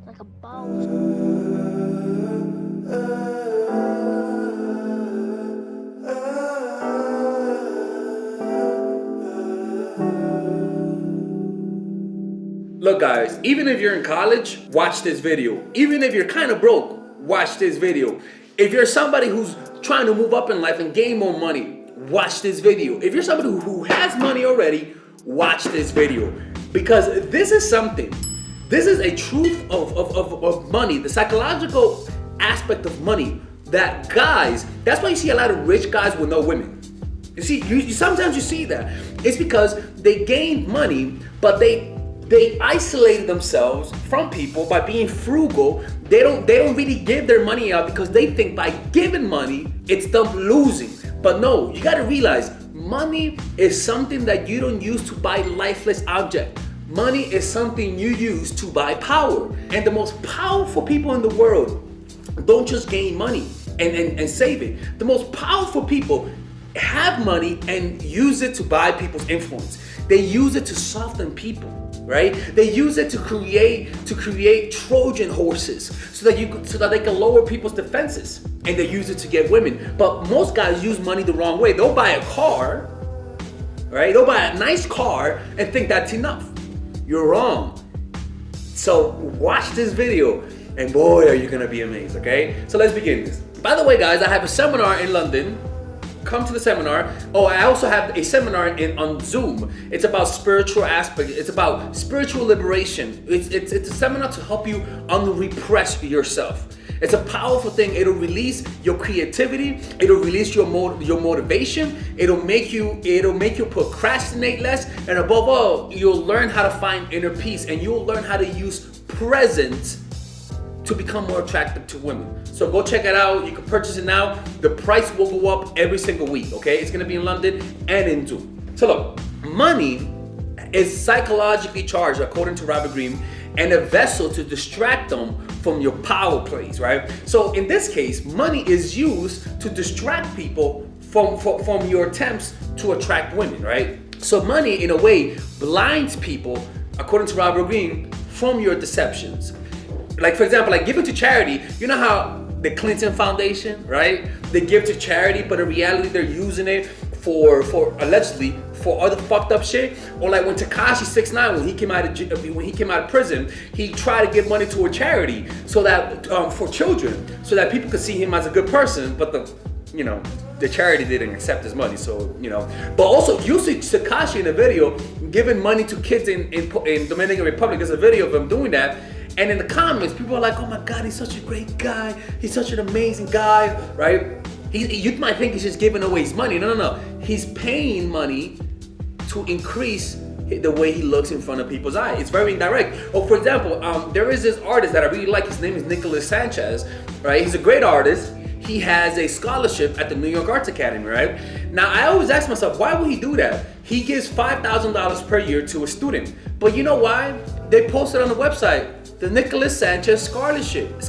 like a boss. Look guys, even if you're in college, watch this video. Even if you're kind of broke, watch this video. If you're somebody who's trying to move up in life and gain more money, watch this video. If you're somebody who has money already, watch this video. Because this is something, this is a truth of money, the psychological aspect of money that guys, that's why you see a lot of rich guys with no women. You see, sometimes you see that. It's because they gained money, but they isolated themselves from people by being frugal. They don't really give their money out because they think by giving money, it's them losing. But no, you gotta realize, money is something that you don't use to buy lifeless object. Money is something you use to buy power. And the most powerful people in the world don't just gain money and save it. The most powerful people have money and use it to buy people's influence. They use it to soften people, right? They use it to create Trojan horses so that they can lower people's defenses, and they use it to get women. But most guys use money the wrong way. They'll buy a car, right? They'll buy a nice car and think that's enough. You're wrong. So watch this video and boy, are you gonna be amazed, okay? So let's begin this. By the way, guys, I have a seminar in London. Come to the seminar. Oh, I also have a seminar on Zoom. It's about spiritual aspect. It's about spiritual liberation. It's a seminar to help you unrepress yourself. It's a powerful thing. It'll release your creativity. It'll release your motivation. It'll make you procrastinate less. And above all, you'll learn how to find inner peace, and you'll learn how to use presence to become more attractive to women. So go check it out. You can purchase it now. The price will go up every single week, okay? It's gonna be in London and in Zoom. So look, money is psychologically charged, according to Robert Greene, and a vessel to distract them from your power plays, right? So in this case, money is used to distract people from your attempts to attract women, right? So money, in a way, blinds people, according to Robert Greene, from your deceptions. Like, for example, like giving to charity. You know how the Clinton Foundation, right? They give to charity, but in reality, they're using it for allegedly for other fucked up shit. Or like when Tekashi 6ix9ine, when he came out of prison, he tried to give money to a charity so that for children, so that people could see him as a good person. But the charity didn't accept his money. So But also, you see Tekashi in a video giving money to kids in Dominican Republic. There's a video of him doing that. And in the comments, people are like, oh my God, he's such a great guy. He's such an amazing guy, right? You might think he's just giving away his money. No. He's paying money to increase the way he looks in front of people's eyes. It's very indirect. Oh, for example, there is this artist that I really like. His name is Nicholas Sanchez, right? He's a great artist. He has a scholarship at the New York Arts Academy, right? Now, I always ask myself, why would he do that? He gives $5,000 per year to a student. But you know why? They posted on the website, the Nicholas Sanchez scholarship.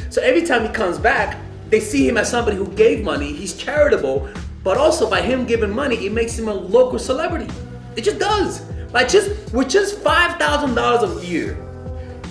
So every time he comes back, they see him as somebody who gave money. He's charitable, but also by him giving money, it makes him a local celebrity. It just does. Like with just $5,000 a year,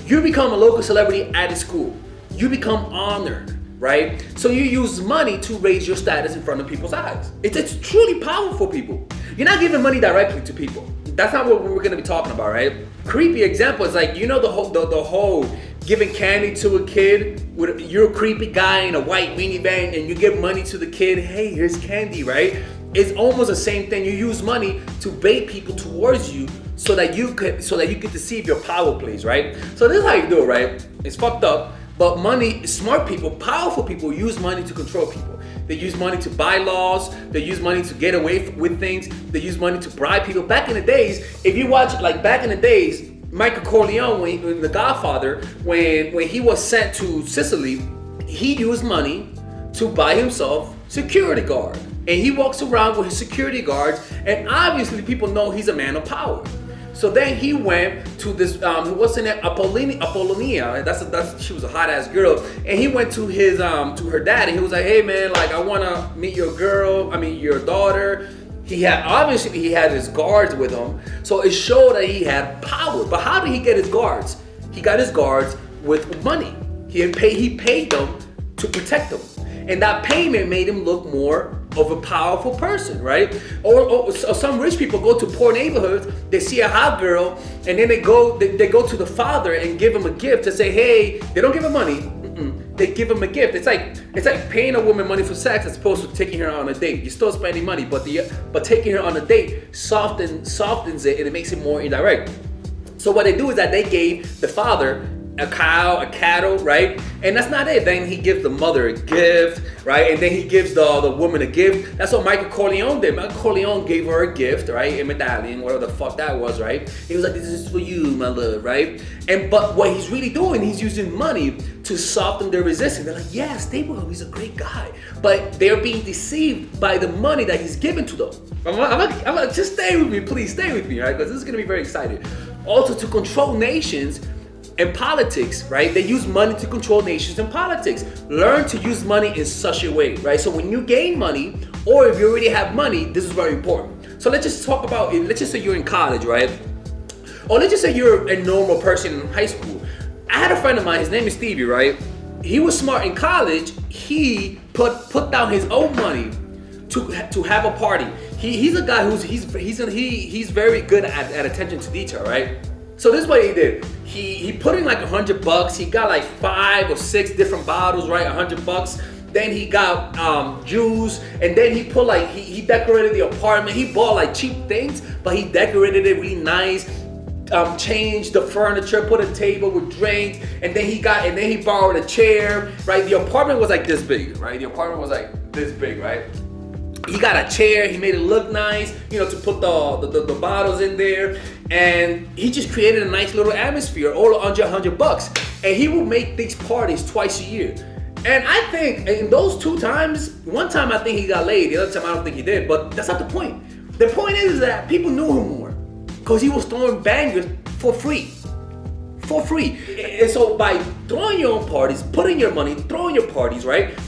you become a local celebrity at a school. You become honored, right? So you use money to raise your status in front of people's eyes. It's truly powerful, people. You're not giving money directly to people. That's not what we're gonna be talking about, right? Creepy example is like, the whole giving candy to a kid. You're a creepy guy in a white minivan and you give money to the kid. Hey, here's candy, right? It's almost the same thing. You use money to bait people towards you so that you can deceive your power plays, right? So this is how you do it, right? It's fucked up, but money, smart people, powerful people use money to control people. They use money to buy laws. They use money to get away with things. They use money to bribe people. Back in the days, if you watch, like back in the days, Michael Corleone, when The Godfather, when he was sent to Sicily, he used money to buy himself security guard. And he walks around with his security guards, and obviously people know he's a man of power. So then he went to this, what's her name, Apollonia. She was a hot ass girl, and he went to her dad, and he was like, "Hey man, like I wanna meet your daughter." He had his guards with him, so it showed that he had power. But how did he get his guards? He got his guards with money. He paid them to protect them. And that payment made him look more of a powerful person, right? Or some rich people go to poor neighborhoods, they see a hot girl, and then they go to the father and give him a gift to say, hey, they don't give him money, they give him a gift. It's like paying a woman money for sex as opposed to taking her on a date. You're still spending money, but taking her on a date softens it, and it makes it more indirect. So what they do is that they gave the father a cow, a cattle, right? And that's not it. Then he gives the mother a gift, right? And then he gives the woman a gift. That's what Michael Corleone did. Michael Corleone gave her a gift, right? A medallion, whatever the fuck that was, right? He was like, this is for you, my love, right? But what he's really doing, he's using money to soften their resistance. They're like, yeah, stay with him, he's a great guy. But they're being deceived by the money that he's given to them. I'm like, just stay with me, please, stay with me, right? Because this is gonna be very exciting. Also, to control nations and politics, right? They use money to control nations and politics. Learn to use money in such a way, right? So when you gain money, or if you already have money, this is very important. So let's just talk about, let's just say you're in college, right? Or let's just say you're a normal person in high school. I had a friend of mine, his name is Stevie, right? He was smart in college. He put down his own money to have a party. He's a guy he's very good at attention to detail, right? So this is what he did. He put in like $100. He got like 5 or 6 different bottles, right? $100. Then he got juice, and then he put like he decorated the apartment. He bought like cheap things, but he decorated it really nice. Changed the furniture, put a table with drinks, and then he borrowed a chair, right? The apartment was like this big, right? The apartment was like this big, right? He got a chair, he made it look nice, to put the bottles in there, and he just created a nice little atmosphere, all under $100. And he would make these parties twice a year. And I think in those 2 times, one time I think he got laid, the other time I don't think he did, but that's not the point. The point is that people knew him more, because he was throwing bangers for free. For free. And so by throwing your own parties, putting your money, throwing your parties, right,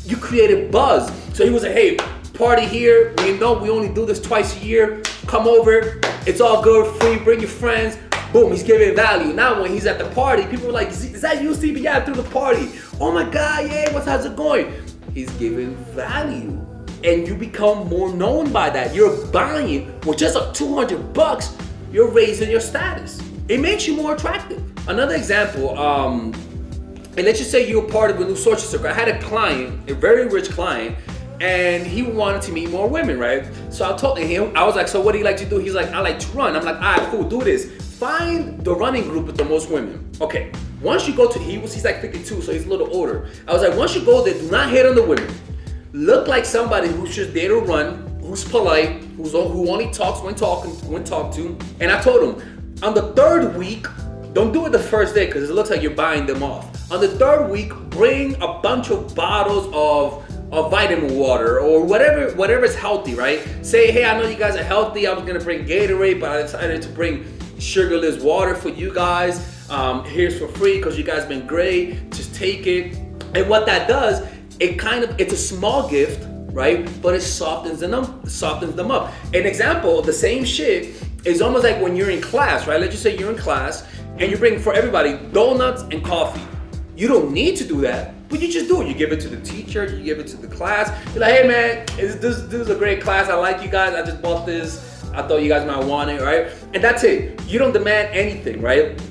you created buzz. So he was like, hey, party here, we only do this twice a year, come over, it's all good, free, bring your friends. Boom, he's giving value. Now when he's at the party, people are like, is that you, Stevie? Yeah, through the party. Oh my God, yeah, how's it going? He's giving value. And you become more known by that. You're buying, with just $200, you're raising your status. It makes you more attractive. Another example, and let's just say you're part of a new social circle. I had a client, a very rich client, and he wanted to meet more women, right? So I told him, I was like, so what do you like to do? He's like, I like to run. I'm like, all right, cool, do this. Find the running group with the most women. Okay, once you go to, he's like 52, so he's a little older. I was like, once you go there, do not hit on the women. Look like somebody who's just there to run, who's polite, who only talks when talked to. And I told him, on the 3rd week, don't do it the first day because it looks like you're buying them off. On the 3rd week, bring a bunch of bottles of vitamin water or whatever is healthy, right? Say, hey, I know you guys are healthy. I was gonna bring Gatorade, but I decided to bring sugarless water for you guys. Here's for free because you guys been great. Just take it. And what that does, it's a small gift, right? But it softens them up. An example of the same shit is almost like when you're in class, right? Let's just say you're in class and you bring for everybody donuts and coffee. You don't need to do that, but you just do it. You give it to the teacher, you give it to the class. You're like, hey man, this is a great class. I like you guys. I just bought this. I thought you guys might want it, right? And that's it. You don't demand anything, right?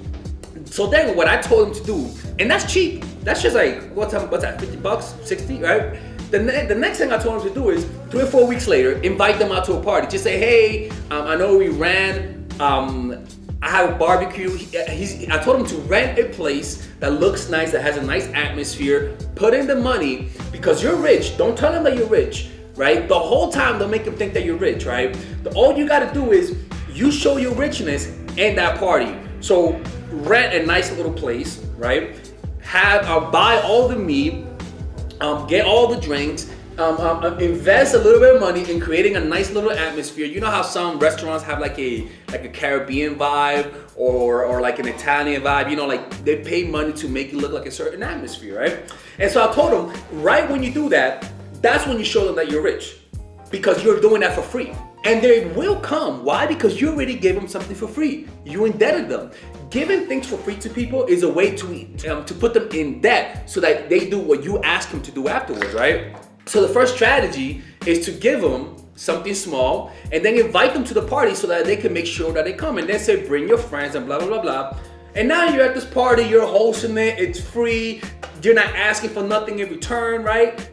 So then what I told him to do, and that's cheap. That's just like, what's that, $50, 60, right? The next thing I told him to do is 3 or 4 weeks later, invite them out to a party. Just say, hey, I know we ran, I have a barbecue. I told him to rent a place that looks nice, that has a nice atmosphere. Put in the money because you're rich. Don't tell them that you're rich, right? The whole time don't make them think that you're rich, right? All you gotta do is you show your richness in that party. So rent a nice little place, right? Buy all the meat, get all the drinks, invest a little bit of money in creating a nice little atmosphere. You know how some restaurants have like a Caribbean vibe or like an Italian vibe, like they pay money to make it look like a certain atmosphere, right? And so I told them, right when you do that, that's when you show them that you're rich because you're doing that for free. And they will come. Why? Because you already gave them something for free. You indebted them. Giving things for free to people is a way to put them in debt so that they do what you ask them to do afterwards, right? So the first strategy is to give them something small and then invite them to the party so that they can make sure that they come, and then say bring your friends and blah blah blah blah. And now you're at this party, you're hosting it, it's free, you're not asking for nothing in return, right?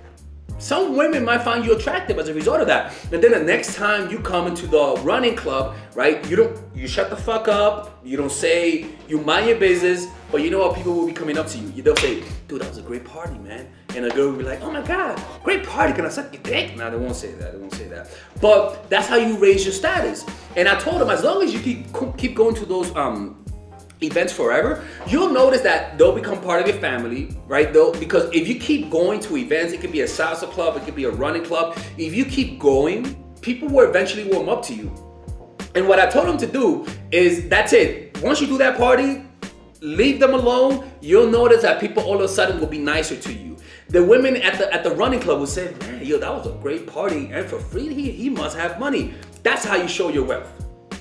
Some women might find you attractive as a result of that. And then the next time you come into the running club, right, you shut the fuck up, you don't say, you mind your business, but you know what, people will be coming up to you. They'll say, dude, that was a great party, man. And a girl will be like, oh my God, great party, can I suck your dick? No, they won't say that, But that's how you raise your status. And I told them, as long as you keep going to those events forever, you'll notice that they'll become part of your family, right? Because if you keep going to events, it could be a salsa club, it could be a running club. If you keep going, people will eventually warm up to you. And what I told them to do is, that's it. Once you do that party, leave them alone. You'll notice that people all of a sudden will be nicer to you. The women at the running club will say, man, yo, that was a great party, and for free, he must have money. That's how you show your wealth,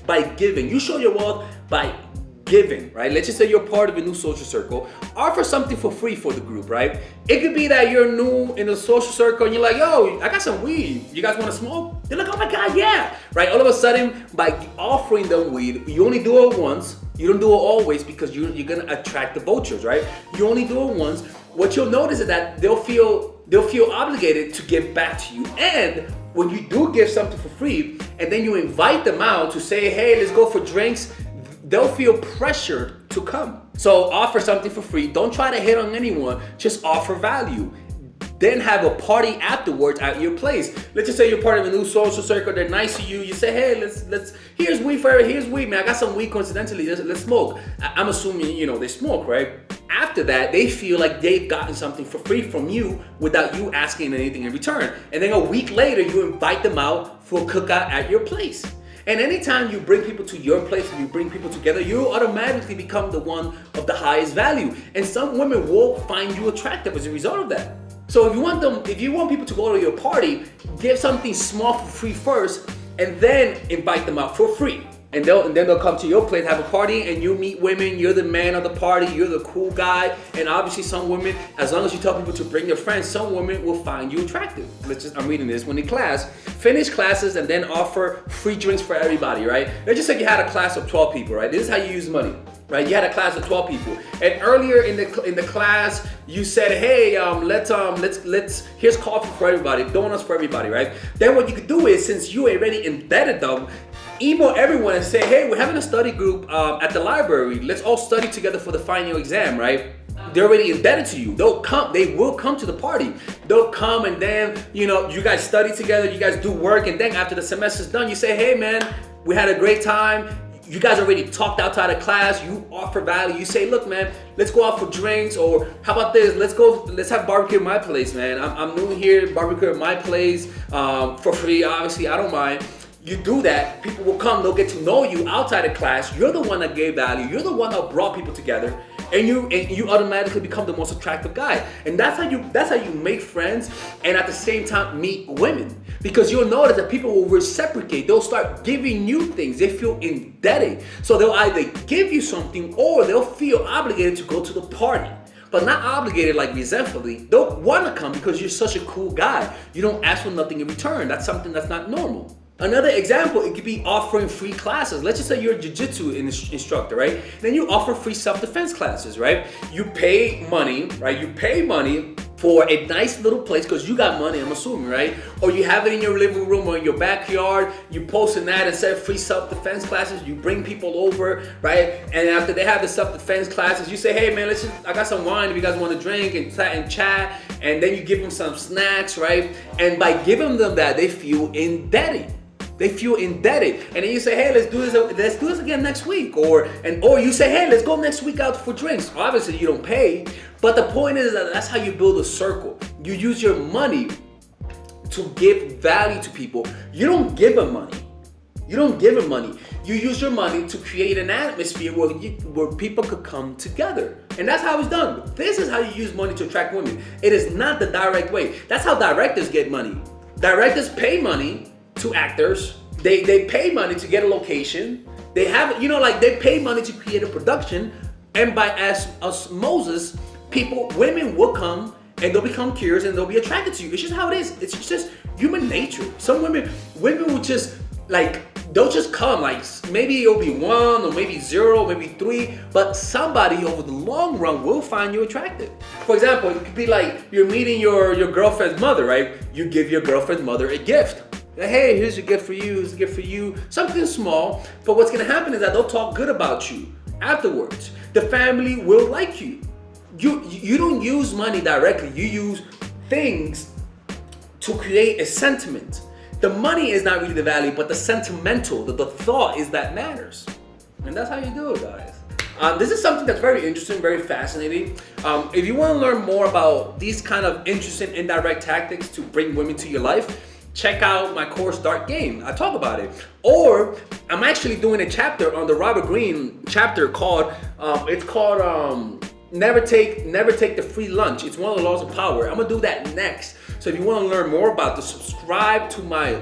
by giving. You show your wealth by giving, right? Let's just say you're part of a new social circle. Offer something for free for the group, right? It could be that you're new in the social circle and you're like, yo, I got some weed. You guys want to smoke? They're like, oh my God, yeah, right? All of a sudden, by offering them weed, you only do it once. You don't do it always, because you're gonna attract the vultures, right? You only do it once. What you'll notice is that they'll feel obligated to give back to you. And when you do give something for free, and then you invite them out to say, hey, let's go for drinks, they'll feel pressured to come. So offer something for free. Don't try to hit on anyone. Just offer value. Then have a party afterwards at your place. Let's just say you're part of a new social circle. They're nice to you. You say, hey, let's here's weed for everybody. Here's weed, man. I got some weed coincidentally. Let's smoke. I'm assuming, they smoke, right? After that, they feel like they've gotten something for free from you without you asking anything in return. And then a week later, you invite them out for a cookout at your place. And anytime you bring people to your place and you bring people together, you automatically become the one of the highest value. And some women will find you attractive as a result of that. So if you want people to go to your party, give something small for free first, and then invite them out for free. And then they'll come to your place, have a party, and you meet women. You're the man of the party. You're the cool guy. And obviously, some women, as long as you tell people to bring their friends, some women will find you attractive. I'm reading this. When in class, finish classes and then offer free drinks for everybody, right? Let's just say you had a class of 12 people, right? This is how you use money, right? You had a class of 12 people, and earlier in the class, you said, hey, let's here's coffee for everybody, donuts for everybody, right? Then what you could do is, since you already embedded them, email everyone and say, hey, we're having a study group at the library. Let's all study together for the final exam, right? They're already embedded to you. They will come to the party. They'll come, and then, you guys study together, you guys do work, and then after the semester's done, you say, hey man, we had a great time. You guys already talked outside of class. You offer value. You say, look, man, let's go out for drinks, or how about this? Let's have barbecue at my place, man. I'm new here, barbecue at my place for free. Obviously, I don't mind. You do that, people will come, they'll get to know you outside of class. You're the one that gave value. You're the one that brought people together, and you automatically become the most attractive guy. And that's how you make friends, and at the same time meet women. Because you'll notice that people will reciprocate. They'll start giving you things. They feel indebted. So they'll either give you something, or they'll feel obligated to go to the party. But not obligated like resentfully. They'll want to come because you're such a cool guy. You don't ask for nothing in return. That's something that's not normal. Another example, it could be offering free classes. Let's just say you're a jiu-jitsu instructor, right? Then you offer free self-defense classes, right? You pay money, right? You pay money for a nice little place because you got money, I'm assuming, right? Or you have it in your living room or in your backyard. You post an ad and say free self-defense classes. You bring people over, right? And after they have the self-defense classes, you say, hey man, I got some wine if you guys want to drink and chat. And then you give them some snacks, right? And by giving them that, they feel indebted. They feel indebted, and then you say, "Hey, let's do this again next week," or you say, "Hey, let's go next week out for drinks." Obviously, you don't pay, but the point is that that's how you build a circle. You use your money to give value to people. You don't give them money. You use your money to create an atmosphere where people could come together, and that's how it's done. This is how you use money to attract women. It is not the direct way. That's how directors get money. Directors pay money to actors. They pay money to get a location. they have, like they pay money to create a production, and by osmosis, women will come and they'll become curious and they'll be attracted to you. It's just how it is. It's just human nature. Some women will just they'll just come. Like maybe it'll be 1 or maybe 0, maybe 3, but somebody over the long run will find you attractive. For example, it could be like you're meeting your girlfriend's mother, right? You give your girlfriend's mother a gift. Hey, here's your gift for you, here's a gift for you. Something small, but what's gonna happen is that they'll talk good about you afterwards. The family will like you. You don't use money directly, you use things to create a sentiment. The money is not really the value, but the sentimental, the thought is that matters. And that's how you do it, guys. This is something that's very interesting, very fascinating. If you want to learn more about these kind of interesting indirect tactics to bring women to your life, check out my course, Dark Game. I talk about it. Or I'm actually doing a chapter on the Robert Greene chapter called, Never take the free lunch. It's one of the laws of power. I'm gonna do that next. So if you want to learn more about this, subscribe to my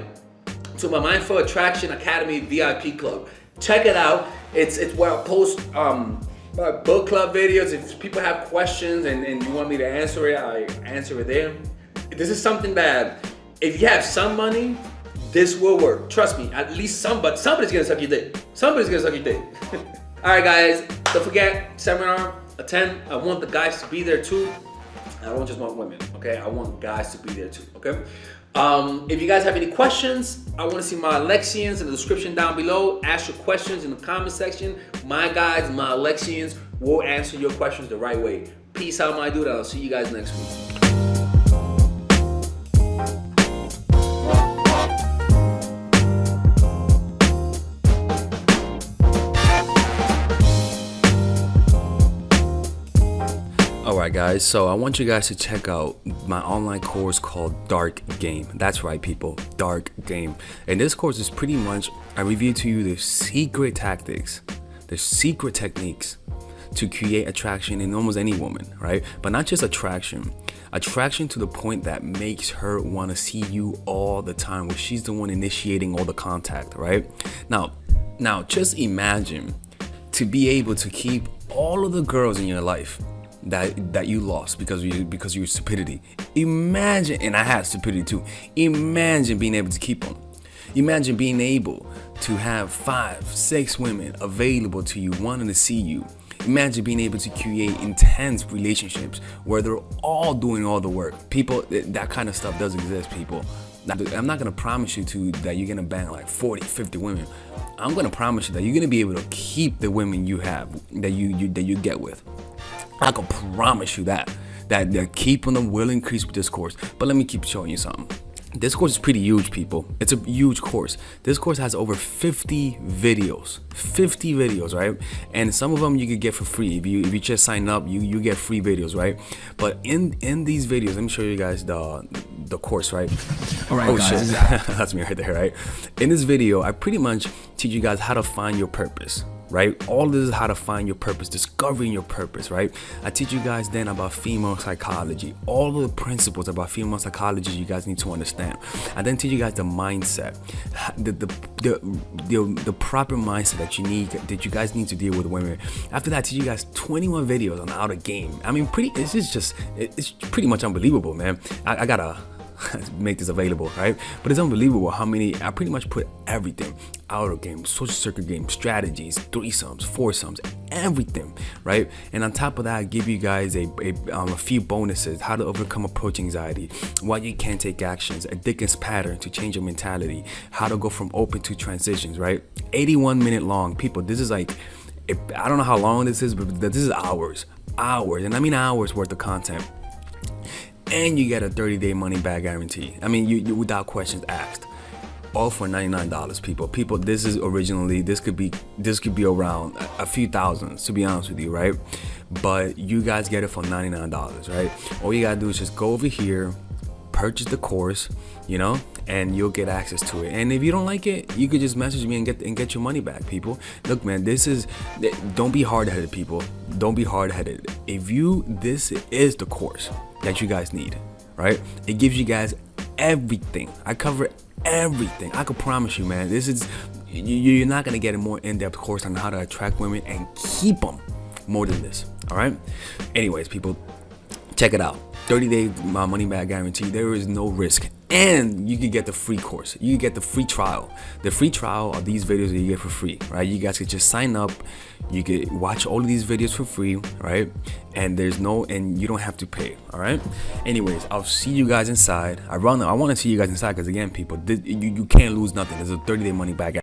Mindful Attraction Academy VIP club. Check it out. It's where I post my book club videos. If people have questions and you want me to answer it, I answer it there. This is something that if you have some money, this will work. Trust me. At least somebody's gonna suck your dick. Somebody's gonna suck your dick. All right, guys. Don't forget seminar. Attend. I want the guys to be there too. I don't just want women, okay? I want guys to be there too, okay? If you guys have any questions, I want to see my Alexians in the description down below. Ask your questions in the comment section. My guys, my Alexians will answer your questions the right way. Peace out, my dude. I'll see you guys next week. Alright guys, so I want you guys to check out my online course called Dark Game. That's right people, Dark Game. And this course is pretty much, I review to you the secret tactics, the secret techniques to create attraction in almost any woman, right? But not just attraction to the point that makes her want to see you all the time, where she's the one initiating all the contact, right? Now just imagine to be able to keep all of the girls in your life that you lost because of your stupidity. Imagine, and I had stupidity too. Imagine being able to keep them. Imagine being able to have 5, 6 women available to you, wanting to see you. Imagine being able to create intense relationships where they're all doing all the work. People, that kind of stuff does exist, people. I'm not gonna promise you that you're gonna bang like 40, 50 women. I'm gonna promise you that you're gonna be able to keep the women you have, that you get with. I can promise you that keeping them will increase with this course. But let me keep showing you something. This course is pretty huge, people. It's a huge course. This course has over 50 videos. 50 videos, right? And some of them you could get for free. If you just sign up, you get free videos, right? But in these videos, let me show you guys the course, right? All right, guys. Shit. That's me right there, right? In this video, I pretty much teach you guys how to find your purpose. Right? All this is how to find your purpose, discovering your purpose, right? I teach you guys then about female psychology, all of the principles about female psychology you guys need to understand. I then teach you guys the mindset, the proper mindset that you guys need to deal with women. After that, I teach you guys 21 videos on how to game. I mean, it's pretty much unbelievable, man. I gotta make this available, right? But it's unbelievable how many, I pretty much put everything: outer games, social circuit games, strategies, threesomes, foursomes, everything, right? And on top of that, I give you guys a few bonuses: how to overcome approach anxiety, why you can't take actions, a Dickens pattern to change your mentality, how to go from open to transitions, right? 81 minute long, people. This is like, I don't know how long this is, but this is hours, and I mean hours worth of content. And you get a 30-day money back guarantee. I mean, you without questions asked. All for $99, people. People, this could be around a few thousands, to be honest with you, right? But you guys get it for $99, right? All you gotta do is just go over here, purchase the course, and you'll get access to it. And if you don't like it, you could just message me and get your money back, people. Look, man, don't be hard-headed, people. Don't be hard-headed. This is the course that you guys need, right? It gives you guys everything. I cover everything. I can promise you, man. you're not gonna get a more in-depth course on how to attract women and keep them more than this. All right. Anyways, people, check it out. 30-day money back guarantee. There is no risk, and you can get the free course. You can get the free trial. The free trial are these videos that you get for free, right? You guys can just sign up. You can watch all of these videos for free, right? And you don't have to pay. All right. Anyways, I'll see you guys inside. I want to see you guys inside because, again, people, you can't lose nothing. There's a 30-day money back.